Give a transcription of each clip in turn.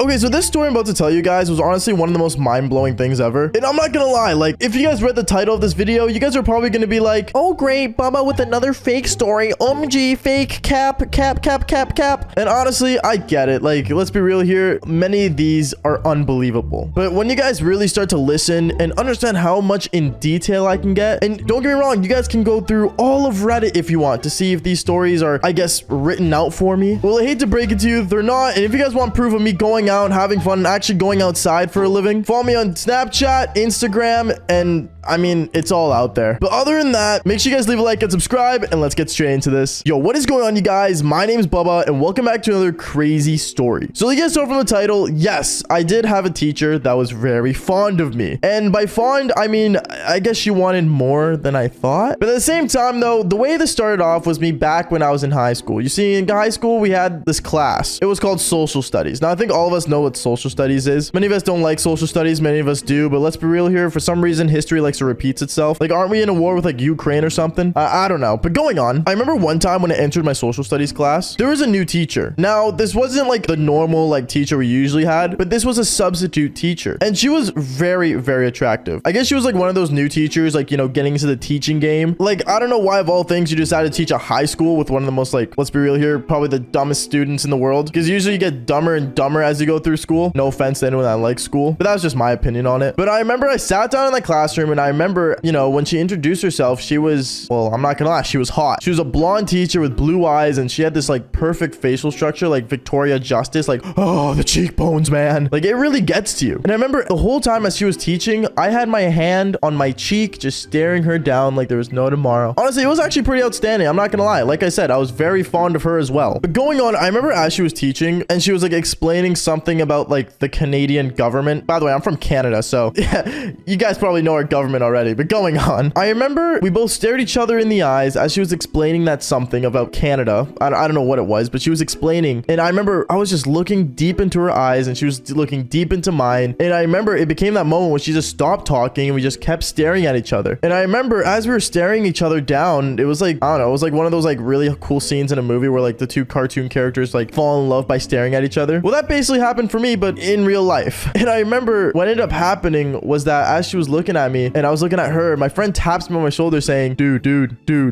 Okay, so this story I'm about to tell you guys was honestly one of the most mind-blowing things ever. And I'm not gonna lie, like, if you guys read the title of this video, you guys are probably gonna be like, oh great, Baba with another fake story. OMG, fake cap. And honestly, I get it. Like, let's be real here. Many of these are unbelievable. But when you guys really start to listen and understand how much in detail I can get, and don't get me wrong, you guys can go through all of Reddit if you want to see if these stories are, I guess, written out for me. Well, I hate to break it to you, they're not. And if you guys want proof of me going out, having fun, and actually going outside for a living, follow me on Snapchat, Instagram, and I mean, it's all out there. But other than that, make sure you guys leave a like and subscribe, and let's get straight into this. Yo, what is going on, you guys? My name is Bubba, and welcome back to another crazy story. So you guys saw from the title, yes, I did have a teacher that was very fond of me. And by fond, I mean, I guess she wanted more than I thought. But at the same time, though, the way this started off was me back when I was in high school. You see, in high school, we had this class. It was called social studies. Now, I think all of us know what social studies is. Many of us don't like social studies. Many of us do. But let's be real here. For some reason, history likes to repeat itself. Like, aren't we in a war with like Ukraine or something? I don't know. But going on, I remember one time when I entered my social studies class, there was a new teacher. Now, this wasn't like the normal like teacher we usually had, but this was a substitute teacher. And she was very, very attractive. I guess she was like one of those new teachers, like, you know, getting into the teaching game. Like, I don't know why of all things you decided to teach a high school with one of the most, like, let's be real here, probably the dumbest students in the world. Because usually you get dumber and dumber as you go through school. No offense to anyone that likes school, but that was just my opinion on it. But I remember I sat down in the classroom, and I remember, you know, when she introduced herself, she was, well, I'm not gonna lie, she was hot. She was a blonde teacher with blue eyes, and she had this like perfect facial structure, like Victoria Justice, like, oh, the cheekbones, man. Like, it really gets to you. And I remember the whole time as she was teaching, I had my hand on my cheek, just staring her down like there was no tomorrow. Honestly, it was actually pretty outstanding. I'm not gonna lie. Like I said, I was very fond of her as well. But going on, I remember as she was teaching, and she was like explaining something about like the Canadian government. By the way, I'm from Canada, so yeah, you guys probably know our government already. But going on, I remember we both stared each other in the eyes as she was explaining that something about Canada. I don't know what it was, but she was explaining, and I remember I was just looking deep into her eyes, and she was looking deep into mine. And I remember it became that moment when she just stopped talking, and we just kept staring at each other. And I remember as we were staring each other down, it was like, I don't know, it was like one of those like really cool scenes in a movie where like the two cartoon characters like fall in love by staring at each other. Well, that basically happened for me, but in real life. And I remember what ended up happening was that as she was looking at me and I was looking at her, my friend taps me on my shoulder saying, dude.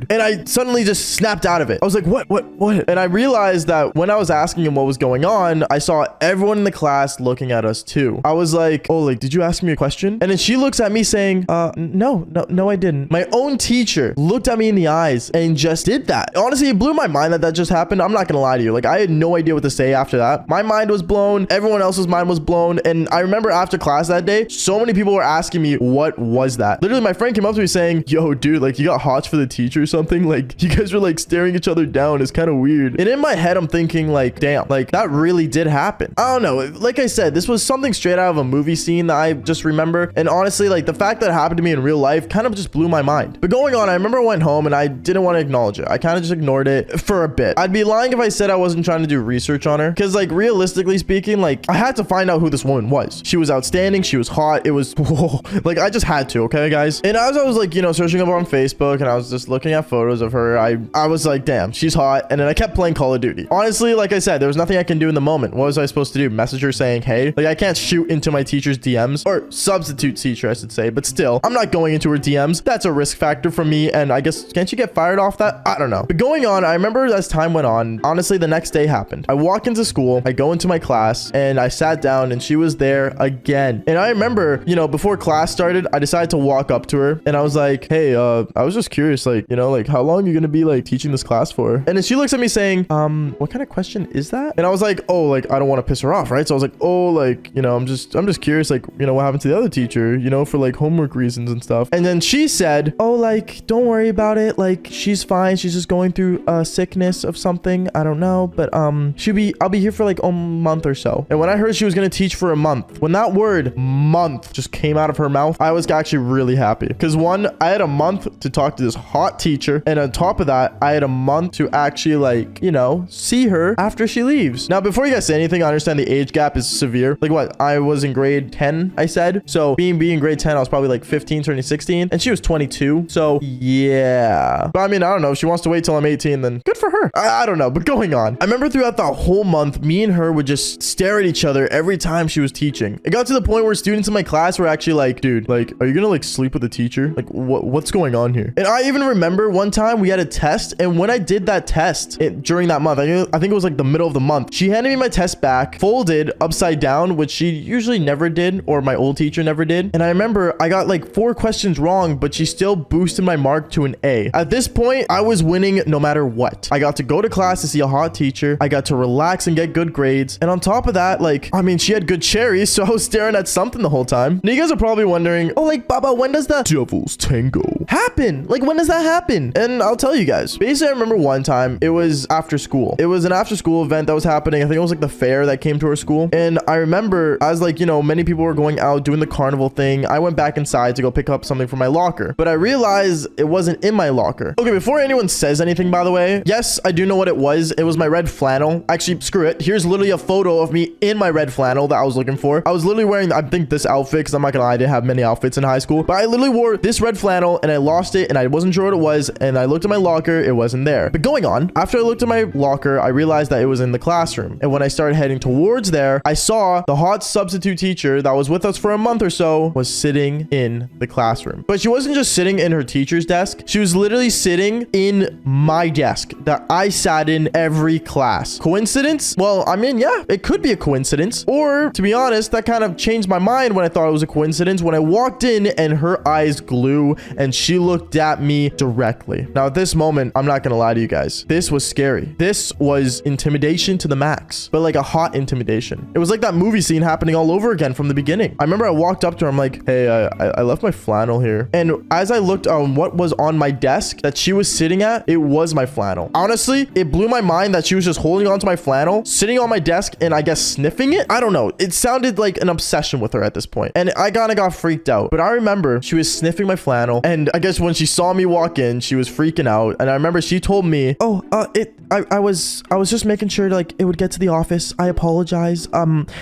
And I suddenly just snapped out of it. I was like, what? And I realized that when I was asking him what was going on, I saw everyone in the class looking at us too. I was like, oh, like, did you ask me a question? And then she looks at me saying, no, I didn't. My own teacher looked at me in the eyes and just did that. Honestly, it blew my mind that just happened. I'm not gonna lie to you. Like, I had no idea what to say after that. My mind was blown. Everyone else's mind was blown. And I remember after class that day, so many people were asking me, what was that? Literally, my friend came up to me saying, yo, dude, like, you got hots for the teacher or something? Like, you guys were like staring each other down. It's kind of weird. And in my head, I'm thinking like, damn, like that really did happen. I don't know. Like I said, this was something straight out of a movie scene that I just remember. And honestly, like the fact that it happened to me in real life kind of just blew my mind. But going on, I remember I went home and I didn't want to acknowledge it. I kind of just ignored it for a bit. I'd be lying if I said I wasn't trying to do research on her. Because like realistically speaking, like I had to find out who this woman was. She was outstanding. She was hot. It was whoa, like I just had to, okay, guys. And as I was like, you know, searching up on Facebook and I was just looking at photos of her, I was like, damn, she's hot. And then I kept playing Call of Duty. Honestly, like I said, there was nothing I can do in the moment. What was I supposed to do? Message her saying, hey? Like I can't shoot into my teacher's DMs, or substitute teacher, I should say. But still, I'm not going into her DMs. That's a risk factor for me. And I guess, can't you get fired off that? I don't know. But going on, I remember as time went on, honestly, the next day happened. I walk into school, I go into my class, and I sat down and she was there again. And I remember, you know, before class started, I decided to walk up to her and I was like, hey, I was just curious, like, you know, like how long are you gonna be like teaching this class for? And then she looks at me saying, what kind of question is that? And I was like, oh, like I don't want to piss her off, right? So I was like, oh, like, you know, I'm just curious, like, you know, what happened to the other teacher, you know, for like homework reasons and stuff. And then she said, oh, like, don't worry about it, like she's fine, she's just going through a sickness of something, I don't know, but I'll be here for like a month or so. And when I heard she was gonna teach for a month, when that word month just came out of her mouth, I was actually really happy because one, I had a month to talk to this hot teacher, and on top of that, I had a month to actually like, you know, see her after she leaves. Now, before you guys say anything, I understand the age gap is severe. Like what? I was in grade 10, I said. So being in grade 10, I was probably like 15, turning 16, and she was 22. So yeah. But I mean, I don't know. If she wants to wait till I'm 18, then good for her. I don't know. But going on, I remember throughout the whole month, me and her would just stare stare at each other every time she was teaching. It got to the point where students in my class were actually like, dude, like, are you gonna like sleep with the teacher? Like, what's going on here? And I even remember one time we had a test, and when I did that test during that month, I think it was like the middle of the month, she handed me my test back, folded upside down, which she usually never did, or my old teacher never did. And I remember I got like 4 questions wrong, but she still boosted my mark to an A. At this point, I was winning no matter what. I got to go to class to see a hot teacher. I got to relax and get good grades. And on top of that, like, I mean, she had good cherries, so I was staring at something the whole time. Now you guys are probably wondering, oh, like, Baba, when does the Devil's Tango happen? Like, when does that happen? And I'll tell you guys. Basically, I remember one time, it was after school. It was an after school event that was happening. I think it was like the fair that came to our school. And I remember as like, you know, many people were going out doing the carnival thing. I went back inside to go pick up something from my locker, but I realized it wasn't in my locker. Okay, before anyone says anything, by the way, yes, I do know what it was. It was my red flannel. Actually, screw it. Here's literally a photo of me in my red flannel that I was looking for. I was literally wearing, I think, this outfit, because I'm not gonna lie, I didn't have many outfits in high school, but I literally wore this red flannel and I lost it and I wasn't sure what it was, and I looked at my locker, it wasn't there. But going on, after I looked at my locker, I realized that it was in the classroom. And when I started heading towards there, I saw the hot substitute teacher that was with us for a month or so was sitting in the classroom. But she wasn't just sitting in her teacher's desk. She was literally sitting in my desk that I sat in every class. Coincidence? Well, I mean, yeah, it could be a coincidence. Or to be honest, that kind of changed my mind when I thought it was a coincidence when I walked in and her eyes glue and she looked at me directly. Now at this moment, I'm not gonna lie to you guys. This was scary. This was intimidation to the max, but like a hot intimidation. It was like that movie scene happening all over again from the beginning. I remember I walked up to her. I'm like, hey, I left my flannel here. And as I looked on what was on my desk that she was sitting at, it was my flannel. Honestly, it blew my mind that she was just holding onto my flannel, sitting on my desk, and I guess sniffing it. I don't know. It sounded like an obsession with her at this point. And I kind of got freaked out. But I remember she was sniffing my flannel. And I guess when she saw me walk in, she was freaking out. And I remember she told me, oh, I was just making sure like it would get to the office. I apologize.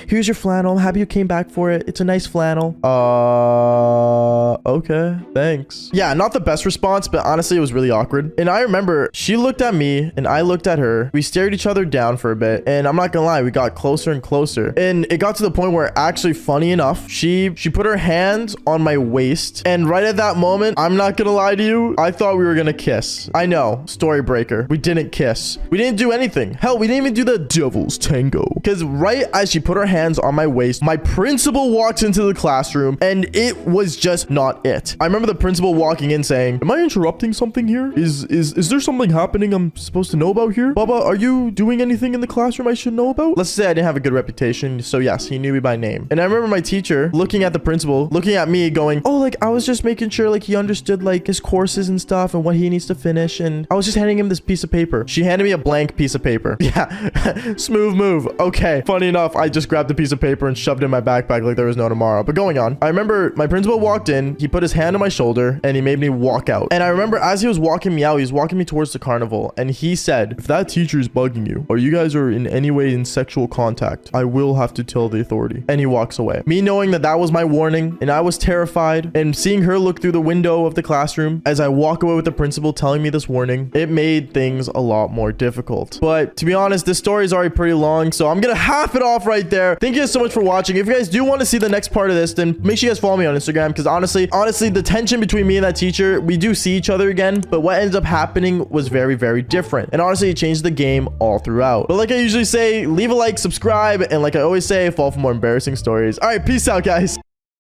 Here's your flannel. I'm happy you came back for it. It's a nice flannel. Okay, thanks. Yeah, not the best response, but honestly, it was really awkward. And I remember she looked at me and I looked at her. We stared each other down for a bit. And I'm not gonna lie, we got closer and closer. And it got to the point where actually, funny enough, she put her hands on my waist. And right at that moment, I'm not gonna lie to you, I thought we were gonna kiss. I know, story breaker. We didn't kiss. We didn't do anything. Hell, we didn't even do the Devil's Tango. Because right as she put her hands on my waist, my principal walked into the classroom and it was just not it. I remember the principal walking in saying, am I interrupting something here? Is there something happening I'm supposed to know about here? Baba, are you doing anything in the classroom I should know about? Let's say I didn't have a good reputation, so yes, he knew me by name. And I remember my teacher looking at the principal, looking at me going, oh, like I was just making sure like he understood like his courses and stuff and what he needs to finish, and I was just handing him this piece of paper. She handed me a blank piece of paper. Yeah, smooth move. Okay, funny enough, I just grabbed the piece of paper and shoved it in my backpack like there was no tomorrow. But going on, I remember my principal walked in, he put his hand on my shoulder and he made me walk out. And I remember as he was walking me out, he was walking me towards the carnival, and he said, if that teacher is bugging you or you guys are in any way in sexual contact, I will have to tell the authority. And he walks away. Me knowing that that was my warning, and I was terrified, and seeing her look through the window of the classroom as I walk away with the principal telling me this warning, it made things a lot more difficult. But to be honest, this story is already pretty long, so I'm gonna half it off right there. Thank you guys so much for watching. If you guys do want to see the next part of this, then make sure you guys follow me on Instagram, because honestly, the tension between me and that teacher, we do see each other again, but what ends up happening was very, very different. And honestly, it changed the game all throughout. But like I usually say, leave a like, subscribe, and like I always say, follow for more embarrassing stories. All right, peace out, guys.